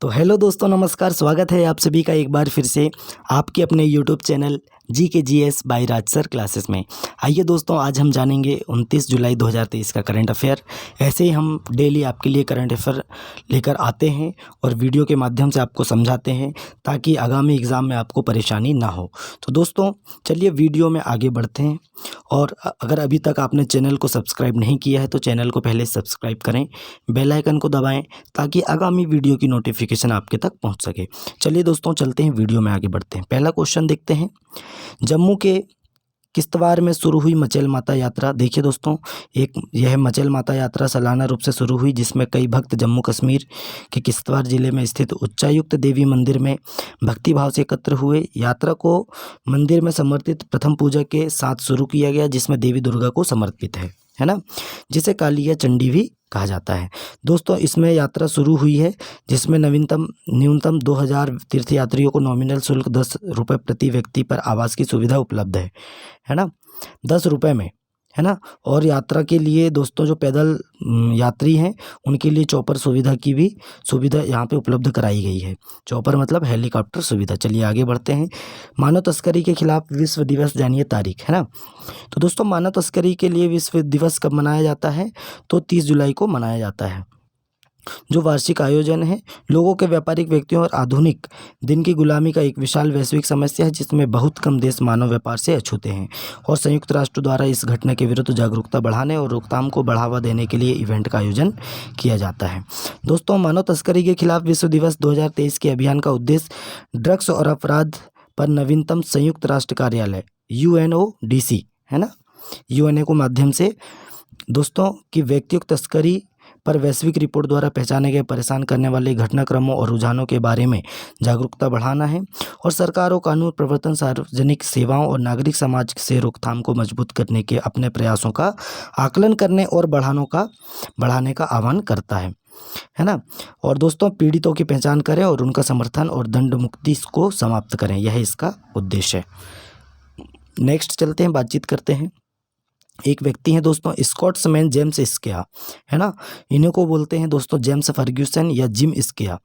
तो हेलो दोस्तों, नमस्कार। स्वागत है आप सभी का एक बार फिर से आपके अपने यूट्यूब चैनल GKGS बाय राज सर क्लासेस में। आइए दोस्तों, आज हम जानेंगे 29 जुलाई 2023 का करंट अफेयर। ऐसे ही हम डेली आपके लिए करंट अफेयर लेकर आते हैं और वीडियो के माध्यम से आपको समझाते हैं ताकि आगामी एग्ज़ाम में आपको परेशानी ना हो। तो दोस्तों चलिए वीडियो में आगे बढ़ते हैं। और अगर अभी तक आपने चैनल को सब्सक्राइब नहीं किया है तो चैनल को पहले सब्सक्राइब करें, बेल आइकन को दबाएं ताकि आगामी वीडियो की नोटिफिकेशन आपके तक पहुंच सके। चलिए दोस्तों चलते हैं, वीडियो में आगे बढ़ते हैं। पहला क्वेश्चन देखते हैं, जम्मू के किश्तवाड़ में शुरू हुई मचेल माता यात्रा। देखिए दोस्तों, यह मचेल माता यात्रा सालाना रूप से शुरू हुई, जिसमें कई भक्त जम्मू कश्मीर के किश्तवाड़ जिले में स्थित उच्चायुक्त देवी मंदिर में भक्तिभाव से एकत्र हुए। यात्रा को मंदिर में समर्पित प्रथम पूजा के साथ शुरू किया गया, जिसमें देवी दुर्गा को समर्पित है ना, जिसे कालिया चंडी भी कहा जाता है। दोस्तों इसमें यात्रा शुरू हुई है, जिसमें न्यूनतम 2000 तीर्थयात्रियों को नॉमिनल शुल्क 10 रुपये प्रति व्यक्ति पर आवास की सुविधा उपलब्ध है ना, 10 रुपये में, है ना। और यात्रा के लिए दोस्तों जो पैदल यात्री हैं उनके लिए चॉपर सुविधा की भी सुविधा यहाँ पे उपलब्ध कराई गई है। चॉपर मतलब हेलीकॉप्टर सुविधा। चलिए आगे बढ़ते हैं। मानव तस्करी के खिलाफ विश्व दिवस जानिए तारीख, है ना। तो दोस्तों मानव तस्करी के लिए विश्व दिवस कब मनाया जाता है? तो 30 जुलाई को मनाया जाता है, जो वार्षिक आयोजन है। लोगों के व्यापारिक व्यक्तियों और आधुनिक दिन की गुलामी का एक विशाल वैश्विक समस्या है, जिसमें बहुत कम देश मानव व्यापार से अछूते हैं। और संयुक्त राष्ट्र द्वारा इस घटना के विरुद्ध जागरूकता बढ़ाने और रोकथाम को बढ़ावा देने के लिए इवेंट का आयोजन किया जाता है। दोस्तों मानव तस्करी के खिलाफ विश्व दिवस 2023 के अभियान का उद्देश्य ड्रग्स और अपराध पर नवीनतम संयुक्त राष्ट्र कार्यालय UNODC, है ना, UNO के माध्यम से दोस्तों की व्यक्तिगत तस्करी पर वैश्विक रिपोर्ट द्वारा पहचाने गए परेशान करने वाले घटनाक्रमों और रुझानों के बारे में जागरूकता बढ़ाना है। और सरकारों, कानून प्रवर्तन, सार्वजनिक सेवाओं और नागरिक समाज से रोकथाम को मजबूत करने के अपने प्रयासों का आकलन करने और बढ़ाने का आह्वान करता है ना। और दोस्तों पीड़ितों की पहचान करें और उनका समर्थन और दंड मुक्ति को समाप्त करें, यह इसका उद्देश्य है। नेक्स्ट चलते हैं, बातचीत करते हैं। एक व्यक्ति हैं दोस्तों, स्कॉट्समैन जेम्स स्किया, है ना। इन्हीं को बोलते हैं दोस्तों जेम्स फर्ग्यूसन या जिम स्किया।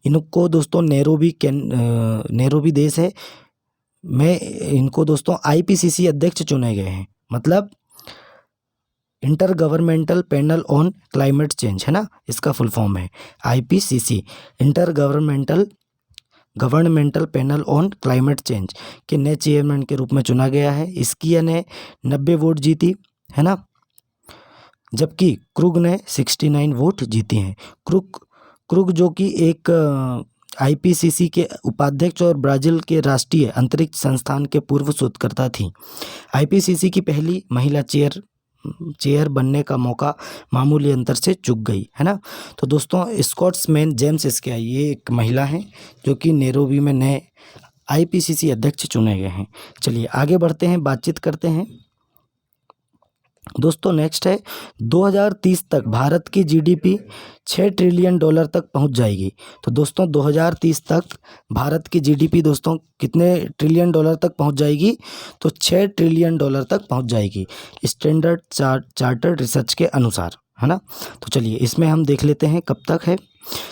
इनको दोस्तों नैरोबी देश है में इनको दोस्तों IPCC अध्यक्ष चुने गए हैं, मतलब inter governmental panel on climate change, है ना, इसका फुल फॉर्म है IPCC, inter governmental panel on climate change के नए चेयरमैन के रूप में चुना गया है। स्किया ने 90 वोट जीती, है ना, जबकि क्रुग ने 69 वोट जीती हैं। क्रुग जो कि एक IPCC के उपाध्यक्ष और ब्राज़ील के राष्ट्रीय अंतरिक्ष संस्थान के पूर्व शोधकर्ता थी। IPCC की पहली महिला चेयर बनने का मौका मामूली अंतर से चूक गई, है ना। तो दोस्तों स्कॉट्समैन जेम्स स्किया ये एक महिला हैं जो कि नैरोबी में नए IPCC अध्यक्ष चुने गए हैं। चलिए आगे बढ़ते हैं, बातचीत करते हैं। दोस्तों नेक्स्ट है 2030 तक भारत की GDP $6 ट्रिलियन तक पहुंच जाएगी। तो दोस्तों 2030 तक भारत की GDP दोस्तों कितने ट्रिलियन डॉलर तक पहुंच जाएगी? तो $6 ट्रिलियन तक पहुंच जाएगी, स्टैंडर्ड चार्टर्ड रिसर्च के अनुसार, है ना। तो चलिए इसमें हम देख लेते हैं कब तक है।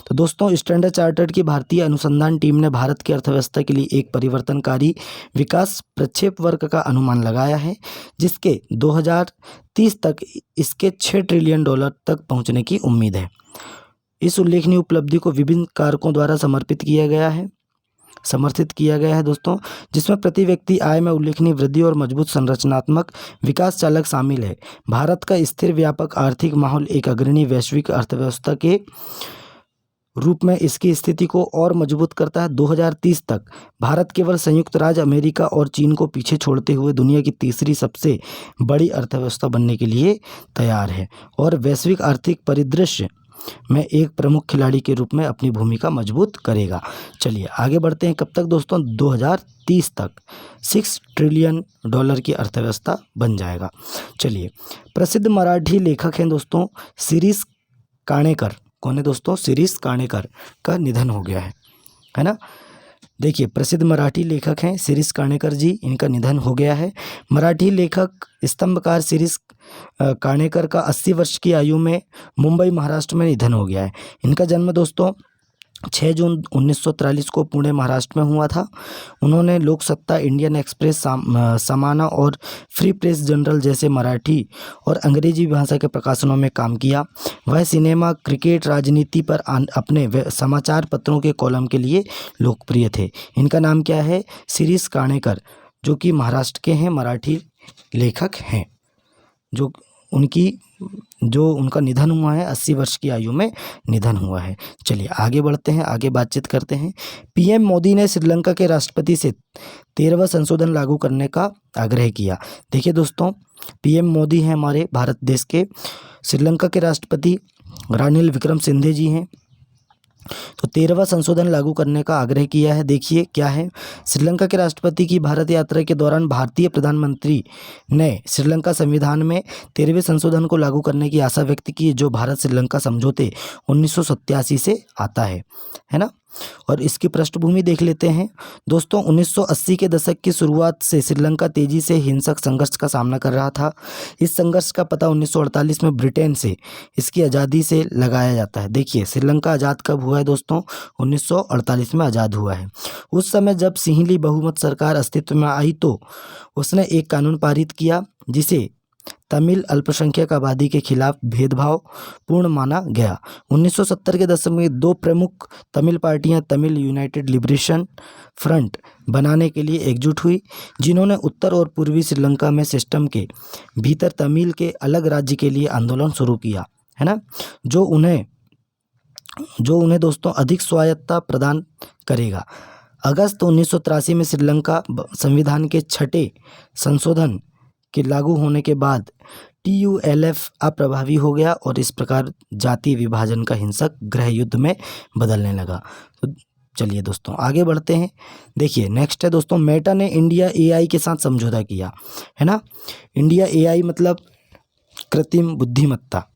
तो दोस्तों स्टैंडर्ड चार्टर्ड की भारतीय अनुसंधान टीम ने भारत की अर्थव्यवस्था के लिए एक परिवर्तनकारी विकास प्रक्षेप वर्ग का अनुमान लगाया है, जिसके 2030 तक इसके $6 ट्रिलियन तक पहुंचने की उम्मीद है। इस उल्लेखनीय उपलब्धि को विभिन्न कारकों द्वारा समर्थित किया गया है दोस्तों, जिसमें प्रति व्यक्ति आय में उल्लेखनीय वृद्धि और मजबूत संरचनात्मक विकास चालक शामिल है। भारत का स्थिर व्यापक आर्थिक माहौल एक अग्रणी वैश्विक अर्थव्यवस्था के रूप में इसकी स्थिति को और मजबूत करता है। 2030 तक भारत केवल संयुक्त राज्य अमेरिका और चीन को पीछे छोड़ते हुए दुनिया की तीसरी सबसे बड़ी अर्थव्यवस्था बनने के लिए तैयार है और वैश्विक आर्थिक परिदृश्य में एक प्रमुख खिलाड़ी के रूप में अपनी भूमिका मजबूत करेगा। चलिए आगे बढ़ते हैं। कब तक दोस्तों? 2030 तक $6 ट्रिलियन की अर्थव्यवस्था बन जाएगा। चलिए प्रसिद्ध मराठी लेखक हैं दोस्तों शिरीष काणेकर। कौन है दोस्तों? शिरीष काणेकर का निधन हो गया है ना। देखिए प्रसिद्ध मराठी लेखक हैं शिरीष काणेकर जी, इनका निधन हो गया है। मराठी लेखक स्तंभकार शिरीष काणेकर का 80 वर्ष की आयु में मुंबई महाराष्ट्र में निधन हो गया है। इनका जन्म दोस्तों 6 जून 1943 को पुणे महाराष्ट्र में हुआ था। उन्होंने लोक सत्ता, इंडियन एक्सप्रेस, समाना और फ्री प्रेस जनरल जैसे मराठी और अंग्रेजी भाषा के प्रकाशनों में काम किया। वह सिनेमा, क्रिकेट, राजनीति पर अपने समाचार पत्रों के कॉलम के लिए लोकप्रिय थे। इनका नाम क्या है? शिरीष काणेकर, जो कि महाराष्ट्र के हैं, मराठी लेखक हैं। जो उनका निधन हुआ है, 80 वर्ष की आयु में निधन हुआ है। चलिए आगे बढ़ते हैं, आगे बातचीत करते हैं। पीएम मोदी ने श्रीलंका के राष्ट्रपति से 13वां संशोधन लागू करने का आग्रह किया। देखिए दोस्तों, पीएम मोदी हैं हमारे भारत देश के। श्रीलंका के राष्ट्रपति रानिल विक्रमसिंघे जी हैं। तो 13वां संशोधन लागू करने का आग्रह किया है। देखिए क्या है। श्रीलंका के राष्ट्रपति की भारत यात्रा के दौरान भारतीय प्रधानमंत्री ने श्रीलंका संविधान में 13वें संशोधन को लागू करने की आशा व्यक्त की, जो भारत श्रीलंका समझौते 1987 से आता है ना। और इसकी पृष्ठभूमि देख लेते हैं दोस्तों। 1980 के दशक की शुरुआत से श्रीलंका तेजी से हिंसक संघर्ष का सामना कर रहा था। इस संघर्ष का पता 1948 में ब्रिटेन से इसकी आज़ादी से लगाया जाता है। देखिए श्रीलंका आज़ाद कब हुआ है दोस्तों? 1948 में आज़ाद हुआ है। उस समय जब सिंहली बहुमत सरकार अस्तित्व में आई तो उसने एक कानून पारित किया जिसे तमिल अल्पसंख्यक आबादी के खिलाफ भेदभाव पूर्ण माना गया। 1970 के दशक में दो प्रमुख तमिल पार्टियां तमिल यूनाइटेड लिबरेशन फ्रंट बनाने के लिए एकजुट हुई, जिन्होंने उत्तर और पूर्वी श्रीलंका में सिस्टम के भीतर तमिल के अलग राज्य के लिए आंदोलन शुरू किया, है ना, जो उन्हें दोस्तों अधिक स्वायत्तता प्रदान करेगा। अगस्त 1983 में श्रीलंका संविधान के 6ठे संशोधन के लागू होने के बाद TULF अप्रभावी हो गया और इस प्रकार जातीय विभाजन का हिंसक गृह युद्ध में बदलने लगा। तो चलिए दोस्तों आगे बढ़ते हैं। देखिए नेक्स्ट है दोस्तों, मेटा ने इंडिया AI के साथ समझौता किया, है ना। इंडिया AI मतलब कृत्रिम बुद्धिमत्ता,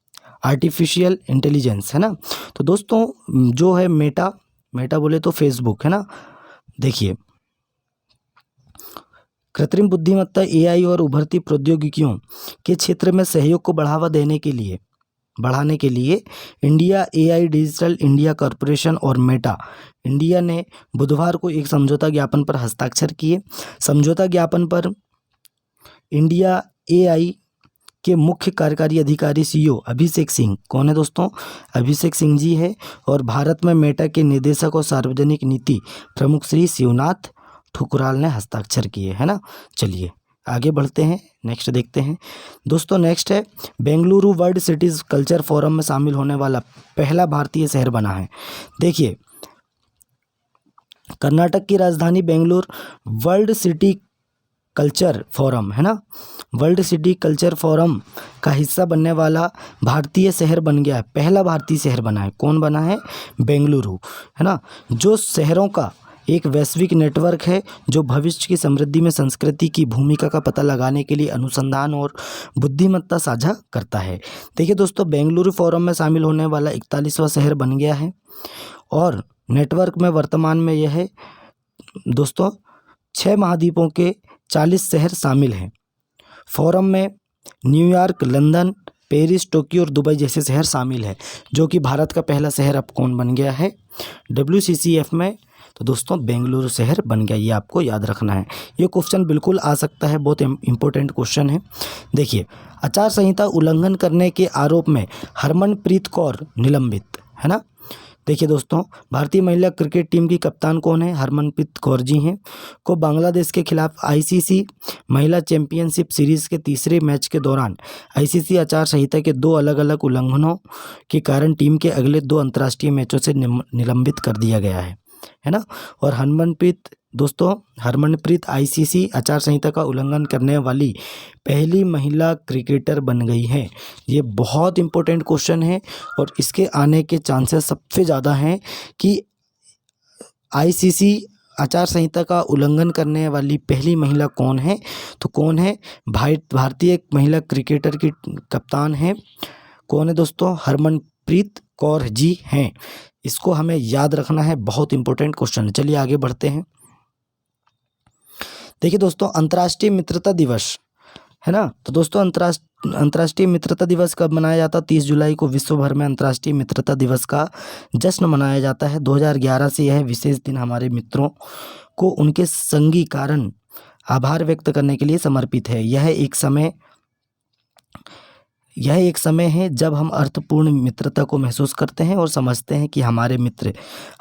आर्टिफिशियल इंटेलिजेंस, है ना। तो दोस्तों जो है मेटा बोले तो फेसबुक, है ना। देखिए कृत्रिम बुद्धिमत्ता AI और उभरती प्रौद्योगिकियों के क्षेत्र में सहयोग को बढ़ाने के लिए India AI digital India corporation और मेटा इंडिया ने बुधवार को एक समझौता ज्ञापन पर हस्ताक्षर किए। समझौता ज्ञापन पर इंडिया AI के मुख्य कार्यकारी अधिकारी CEO अभिषेक सिंह, कौन है दोस्तों? अभिषेक सिंह जी है, और भारत में मेटा के निदेशक और सार्वजनिक नीति प्रमुख श्री शिवनाथ ठुकराल ने हस्ताक्षर किए, है ना। चलिए आगे बढ़ते हैं, नेक्स्ट देखते हैं दोस्तों। नेक्स्ट है Bengaluru world cities culture forum में शामिल होने वाला पहला भारतीय शहर बना है। देखिए कर्नाटक की राजधानी Bengaluru world city culture forum, है ना, वर्ल्ड सिटी कल्चर फोरम का हिस्सा बनने वाला भारतीय शहर बन गया है। पहला भारतीय शहर बना है। कौन बना है? बेंगलुरु, है ना, जो शहरों का एक वैश्विक नेटवर्क है जो भविष्य की समृद्धि में संस्कृति की भूमिका का पता लगाने के लिए अनुसंधान और बुद्धिमत्ता साझा करता है। देखिए दोस्तों बेंगलुरु फोरम में शामिल होने वाला 41वां शहर बन गया है, और नेटवर्क में वर्तमान में यह है दोस्तों 6 महाद्वीपों के 40 शहर शामिल हैं। फोरम में न्यूयॉर्क, लंदन, पेरिस, टोक्यो और दुबई जैसे शहर शामिल है, जो कि भारत का पहला शहर अब कौन बन गया है? WCCF में। तो दोस्तों बेंगलुरु शहर बन गया, ये आपको याद रखना है। ये क्वेश्चन बिल्कुल आ सकता है, बहुत इंपॉर्टेंट क्वेश्चन है। देखिए आचार संहिता उल्लंघन करने के आरोप में हरमनप्रीत कौर निलंबित, है ना। देखिए दोस्तों भारतीय महिला क्रिकेट टीम की कप्तान कौन है? हरमनप्रीत कौर जी हैं, को बांग्लादेश के खिलाफ ICC महिला चैंपियनशिप सीरीज़ के तीसरे मैच के दौरान ICC आचार संहिता के 2 अलग अलग उल्लंघनों के कारण टीम के अगले 2 अंतर्राष्ट्रीय मैचों से निलंबित कर दिया गया है ना। और हरमनप्रीत ICC आचार संहिता का उल्लंघन करने वाली पहली महिला क्रिकेटर बन गई है। ये बहुत इंपॉर्टेंट क्वेश्चन है, और इसके आने के चांसेस सबसे ज़्यादा हैं कि ICC आचार संहिता का उल्लंघन करने वाली पहली महिला कौन है? तो कौन है? भारतीय महिला क्रिकेटर की कप्तान है, कौन है दोस्तों? हरमनप्रीत कौर जी हैं। इसको हमें याद रखना है, बहुत इंपॉर्टेंट क्वेश्चन है। चलिए आगे बढ़ते हैं। देखिए दोस्तों अंतर्राष्ट्रीय मित्रता दिवस, है ना। तो दोस्तों अंतर्राष्ट्रीय मित्रता दिवस कब मनाया जाता है? 30 जुलाई को विश्व भर में अंतर्राष्ट्रीय मित्रता दिवस का जश्न मनाया जाता है। 2011 से यह विशेष दिन हमारे मित्रों को उनके संगी कारण आभार व्यक्त करने के लिए समर्पित है। यह एक समय है जब हम अर्थपूर्ण मित्रता को महसूस करते हैं और समझते हैं कि हमारे मित्र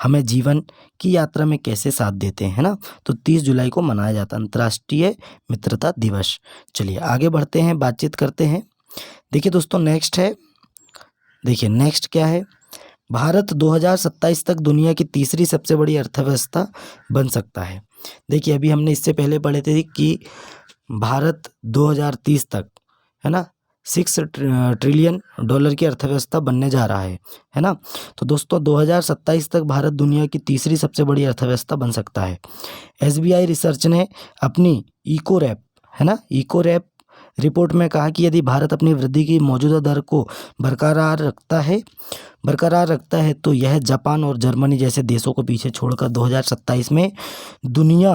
हमें जीवन की यात्रा में कैसे साथ देते हैं, है ना। तो 30 जुलाई को मनाया जाता है अंतर्राष्ट्रीय मित्रता दिवस। चलिए आगे बढ़ते हैं, बातचीत करते हैं। देखिए दोस्तों नेक्स्ट क्या है? भारत 2027 तक दुनिया की तीसरी सबसे बड़ी अर्थव्यवस्था बन सकता है। देखिए अभी हमने इससे पहले पढ़े थे कि भारत 2030 तक, है ना, 6 ट्रिलियन डॉलर की अर्थव्यवस्था बनने जा रहा है ना। तो दोस्तों 2027 तक भारत दुनिया की तीसरी सबसे बड़ी अर्थव्यवस्था बन सकता है। SBI रिसर्च ने अपनी इको रैप रिपोर्ट में कहा कि यदि भारत अपनी वृद्धि की मौजूदा दर को बरकरार रखता है तो यह जापान और जर्मनी जैसे देशों को पीछे छोड़कर 2027 में दुनिया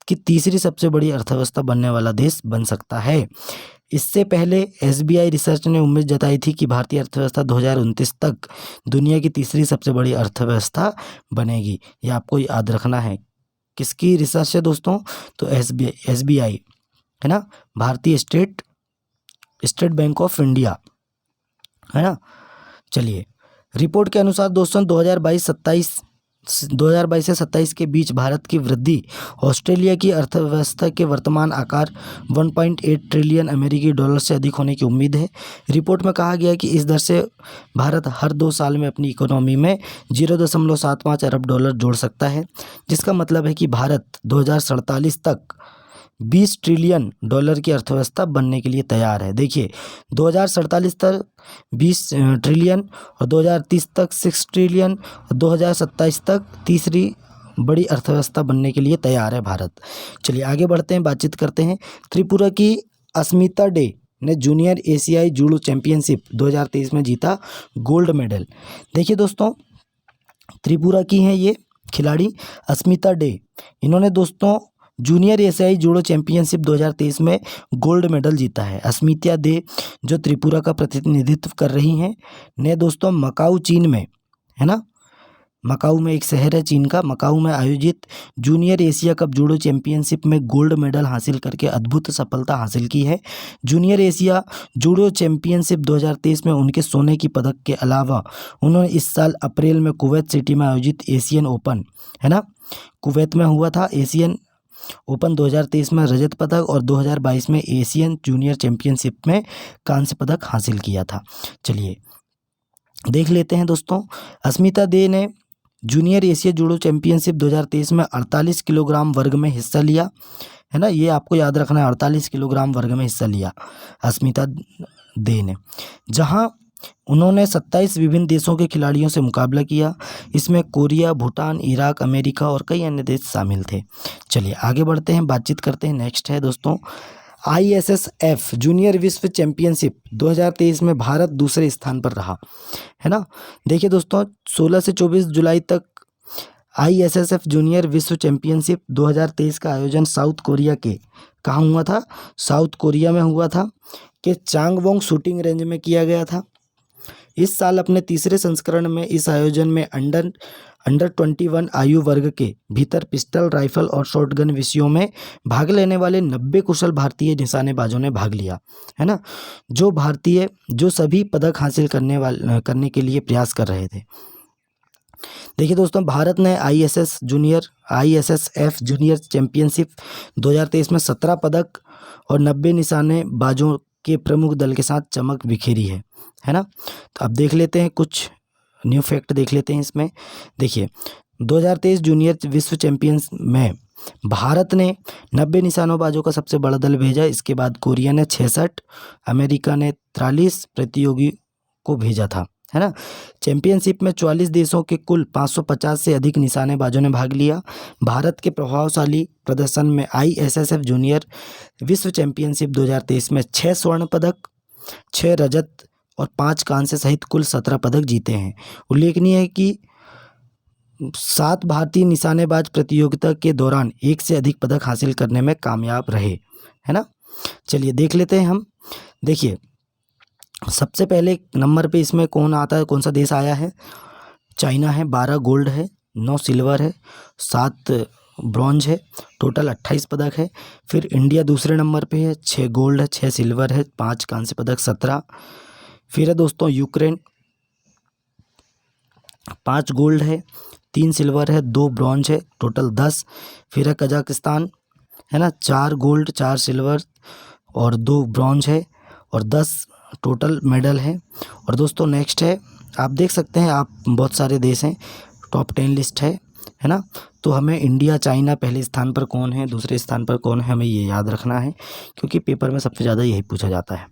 की तीसरी सबसे बड़ी अर्थव्यवस्था बनने वाला देश बन सकता है। इससे पहले SBI रिसर्च ने उम्मीद जताई थी कि भारतीय अर्थव्यवस्था 2029 तक दुनिया की तीसरी सबसे बड़ी अर्थव्यवस्था बनेगी। ये आपको याद रखना है। किसकी रिसर्च है दोस्तों? तो SBI, है ना, भारतीय स्टेट बैंक ऑफ इंडिया, है ना। चलिए रिपोर्ट के अनुसार दोस्तों 2022 से 27 के बीच भारत की वृद्धि ऑस्ट्रेलिया की अर्थव्यवस्था के वर्तमान आकार 1.8 ट्रिलियन अमेरिकी डॉलर से अधिक होने की उम्मीद है। रिपोर्ट में कहा गया कि इस दर से भारत हर 2 साल में अपनी इकोनॉमी में 0.75 अरब डॉलर जोड़ सकता है, जिसका मतलब है कि भारत 2047 तक 20 ट्रिलियन डॉलर की अर्थव्यवस्था बनने के लिए तैयार है। देखिए 2047 तक 20 ट्रिलियन और 2030 तक 6 ट्रिलियन और 2027 तक तीसरी बड़ी अर्थव्यवस्था बनने के लिए तैयार है भारत। चलिए आगे बढ़ते हैं, बातचीत करते हैं। त्रिपुरा की अस्मिता डे ने जूनियर एशियाई जूडो चैंपियनशिप 2023 में जीता गोल्ड मेडल। देखिए दोस्तों त्रिपुरा की हैं ये खिलाड़ी अस्मिता डे। इन्होंने दोस्तों जूनियर एशियाई जूडो चैंपियनशिप 2023 में गोल्ड मेडल जीता है। अस्मिता डे जो त्रिपुरा का प्रतिनिधित्व कर रही हैं ने दोस्तों मकाऊ चीन में, है ना, मकाऊ में एक शहर है चीन का, मकाऊ में आयोजित junior Asia cup judo championship में गोल्ड मेडल हासिल करके अद्भुत सफलता हासिल की है। जूनियर एशिया जूडो चैंपियनशिप 2023 में उनके सोने की पदक के अलावा उन्होंने इस साल अप्रैल में कुवैत सिटी में आयोजित एशियन ओपन, है ना, कुवैत में हुआ था एशियन ओपन 2023 में रजत पदक और 2022 में एशियन जूनियर चैंपियनशिप में कांस्य पदक हासिल किया था। चलिए देख लेते हैं दोस्तों, अस्मिता डे ने जूनियर एशिया जूडो चैंपियनशिप 2023 में 48 किलोग्राम वर्ग में हिस्सा लिया, है ना, ये आपको याद रखना है, 48 किलोग्राम वर्ग में हिस्सा लिया अस्मिता डे ने, जहां उन्होंने 27 विभिन्न देशों के खिलाड़ियों से मुकाबला किया। इसमें कोरिया, भूटान, इराक, अमेरिका और कई अन्य देश शामिल थे। चलिए आगे बढ़ते हैं, बातचीत करते हैं। नेक्स्ट है दोस्तों ISSF जूनियर विश्व चैंपियनशिप 2023 में भारत दूसरे स्थान पर रहा, है ना। देखिए दोस्तों 16 से 24 जुलाई तक ISSF जूनियर विश्व चैंपियनशिप 2023 का आयोजन साउथ कोरिया के कहाँ हुआ था? साउथ कोरिया में हुआ था कि चांगवोंग शूटिंग रेंज में किया गया था। इस साल अपने तीसरे संस्करण में इस आयोजन में अंडर 21 आयु वर्ग के भीतर पिस्टल, राइफल और शॉटगन विषयों में भाग लेने वाले 90 कुशल भारतीय निशानेबाजों ने भाग लिया, है ना, जो सभी पदक हासिल करने के लिए प्रयास कर रहे थे। देखिए दोस्तों भारत ने ISSF जूनियर चैंपियनशिप 2023 में 17 पदक और 90 निशानेबाजों के प्रमुख दल के साथ चमक बिखेरी है ना। तो अब देख लेते हैं कुछ न्यू फैक्ट देख लेते हैं इसमें। देखिए 2023 जूनियर विश्व चैंपियंस में भारत ने 90 निशानेबाजों का सबसे बड़ा दल भेजा। इसके बाद कोरिया ने 66, अमेरिका ने 43 प्रतियोगी को भेजा था, है ना। चैंपियनशिप में 44 देशों के कुल 550 से अधिक निशानेबाजों ने भाग लिया। भारत के प्रभावशाली प्रदर्शन में ISSF जूनियर विश्व चैंपियनशिप 2023 में 6 स्वर्ण पदक, 6 रजत और 5 कांस्य सहित कुल 17 पदक जीते हैं। उल्लेखनीय है कि 7 भारतीय निशानेबाज प्रतियोगिता के दौरान एक से अधिक पदक हासिल करने में कामयाब रहे, है ना। चलिए देख लेते हैं हम। देखिए सबसे पहले नंबर पे इसमें कौन आता है, कौन सा देश आया है? चाइना है। 12 गोल्ड है, 9 सिल्वर है, 7 ब्रॉन्ज है, टोटल 28 पदक है। फिर इंडिया दूसरे नंबर पे है, 6 गोल्ड है, 6 सिल्वर है, 5 कांस्य पदक, 17। फिर है दोस्तों यूक्रेन, 5 गोल्ड है, 3 सिल्वर है, 2 ब्रॉन्ज है, टोटल 10। फिर है कजाकिस्तान, है ना, 4 गोल्ड, 4 सिल्वर और 2 ब्रॉन्ज है और 10 टोटल मेडल है। और दोस्तों नेक्स्ट है, आप देख सकते हैं, आप बहुत सारे देश हैं, टॉप 10 लिस्ट है ना। तो हमें इंडिया, चाइना पहले स्थान पर कौन है, दूसरे स्थान पर कौन है, हमें ये याद रखना है क्योंकि पेपर में सबसे ज़्यादा यही पूछा जाता है।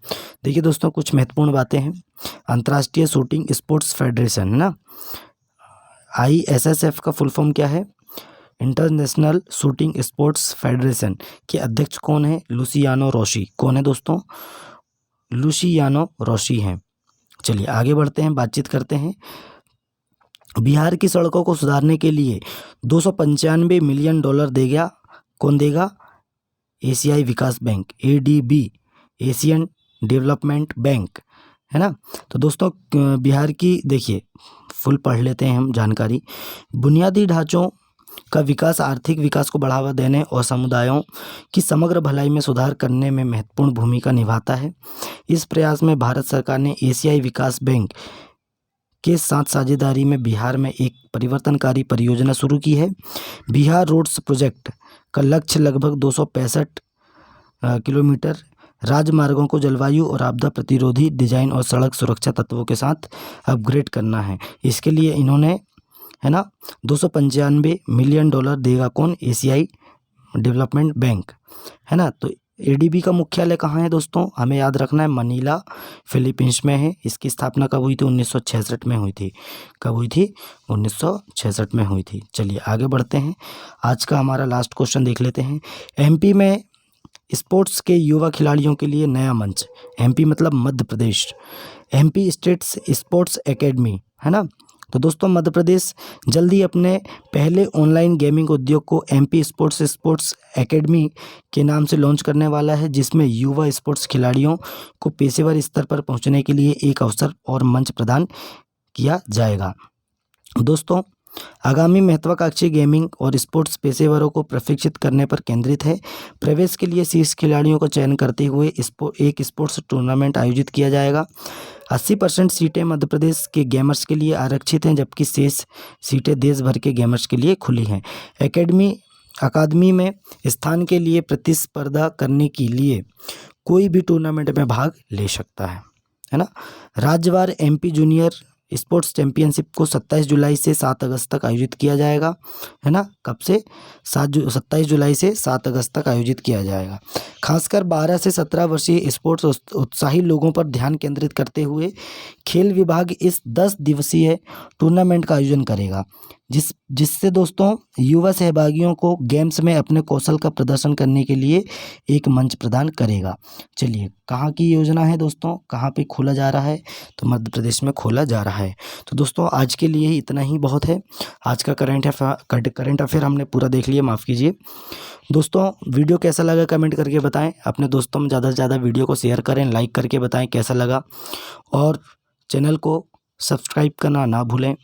देखिए दोस्तों कुछ महत्वपूर्ण बातें हैं। अंतर्राष्ट्रीय शूटिंग स्पोर्ट्स फेडरेशन, है ना, ISSF का फुल फॉर्म क्या है? इंटरनेशनल शूटिंग स्पोर्ट्स फेडरेशन के अध्यक्ष कौन है? लुसियानो रोशी। कौन है दोस्तों? लुसियानो रोशी हैं। चलिए आगे बढ़ते हैं, बातचीत करते हैं। बिहार की सड़कों को सुधारने के लिए 295 मिलियन डॉलर देगा। कौन देगा? एशियाई विकास bank, ADB, Asian development bank, है ना। तो दोस्तों बिहार की देखिए फुल पढ़ लेते हैं हम जानकारी। बुनियादी ढांचों का विकास आर्थिक विकास को बढ़ावा देने और समुदायों की समग्र भलाई में सुधार करने में महत्वपूर्ण भूमिका निभाता है। इस प्रयास में भारत सरकार ने एशियाई विकास बैंक के साथ साझेदारी में बिहार में एक परिवर्तनकारी परियोजना शुरू की है। बिहार रोड्स प्रोजेक्ट का लक्ष्य लगभग 265 किलोमीटर राजमार्गों को जलवायु और आपदा प्रतिरोधी डिजाइन और सड़क सुरक्षा तत्वों के साथ अपग्रेड करना है। इसके लिए इन्होंने, है ना, 295 मिलियन डॉलर देगा। कौन? एशियाई डेवलपमेंट बैंक, है ना। तो ADB का मुख्यालय कहाँ है दोस्तों? हमें याद रखना है, मनीला फिलीपींस में है। इसकी स्थापना कब हुई थी? 1966 में हुई थी। कब हुई थी? 1966 में हुई थी। चलिए आगे बढ़ते हैं, आज का हमारा लास्ट क्वेश्चन देख लेते हैं। MP में स्पोर्ट्स के युवा खिलाड़ियों के लिए नया मंच, MP मतलब Madhya Pradesh, MP states sports academy, है ना। तो दोस्तों मध्य प्रदेश जल्दी अपने पहले ऑनलाइन गेमिंग उद्योग को MP स्पोर्ट्स एकेडमी के नाम से लॉन्च करने वाला है, जिसमें युवा स्पोर्ट्स खिलाड़ियों को पेशेवर स्तर पर पहुंचने के लिए एक अवसर और मंच प्रदान किया जाएगा। दोस्तों आगामी महत्वाकांक्षी गेमिंग और स्पोर्ट्स पेशेवरों को प्रशिक्षित करने पर केंद्रित है। प्रवेश के लिए शीर्ष खिलाड़ियों का चयन करते हुए एक स्पोर्ट्स टूर्नामेंट आयोजित किया जाएगा। 80% सीटें मध्य प्रदेश के गेमर्स के लिए आरक्षित हैं, जबकि शेष सीटें देश भर के गेमर्स के लिए खुली हैं। अकादमी में स्थान के लिए प्रतिस्पर्धा करने के लिए कोई भी टूर्नामेंट में भाग ले सकता है ना। राज्यवार MP जूनियर स्पोर्ट्स चैंपियनशिप को 27 जुलाई से 7 अगस्त तक आयोजित किया जाएगा, है ना। कब से? 27 जुलाई से 7 अगस्त तक आयोजित किया जाएगा। खासकर 12 से 17 वर्षीय स्पोर्ट्स उत्साही लोगों पर ध्यान केंद्रित करते हुए खेल विभाग इस 10 दिवसीय टूर्नामेंट का आयोजन करेगा, जिससे दोस्तों युवा सहभागियों को गेम्स में अपने कौशल का प्रदर्शन करने के लिए एक मंच प्रदान करेगा। चलिए कहाँ की योजना है दोस्तों, कहाँ पे खोला जा रहा है? तो मध्य प्रदेश में खोला जा रहा है। तो दोस्तों आज के लिए इतना ही बहुत है। आज का करंट अफेयर हमने पूरा देख लिया, माफ़ कीजिए। दोस्तों वीडियो कैसा लगा कमेंट करके बताएं। अपने दोस्तों में ज़्यादा से ज़्यादा वीडियो को शेयर करें, लाइक करके बताएं कैसा लगा, और चैनल को सब्सक्राइब करना ना भूलें,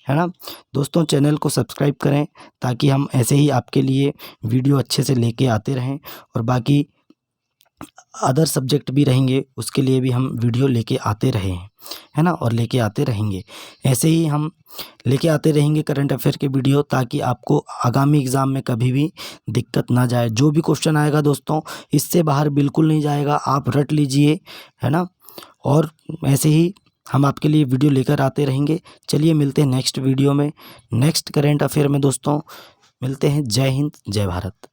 है ना। दोस्तों चैनल को सब्सक्राइब करें ताकि हम ऐसे ही आपके लिए वीडियो अच्छे से लेके आते रहें, और बाकी अदर सब्जेक्ट भी रहेंगे उसके लिए भी हम वीडियो लेके आते रहे हैं, है ना, और लेके आते रहेंगे। ऐसे ही हम लेके आते रहेंगे करंट अफेयर के वीडियो, ताकि आपको आगामी एग्ज़ाम में कभी भी दिक्कत ना जाए। जो भी क्वेश्चन आएगा दोस्तों इससे बाहर बिल्कुल नहीं जाएगा, आप रट लीजिए, है ना। और ऐसे ही हम आपके लिए वीडियो लेकर आते रहेंगे। चलिए मिलते हैं नेक्स्ट वीडियो में, नेक्स्ट करंट अफेयर में दोस्तों मिलते हैं। जय हिंद, जय भारत।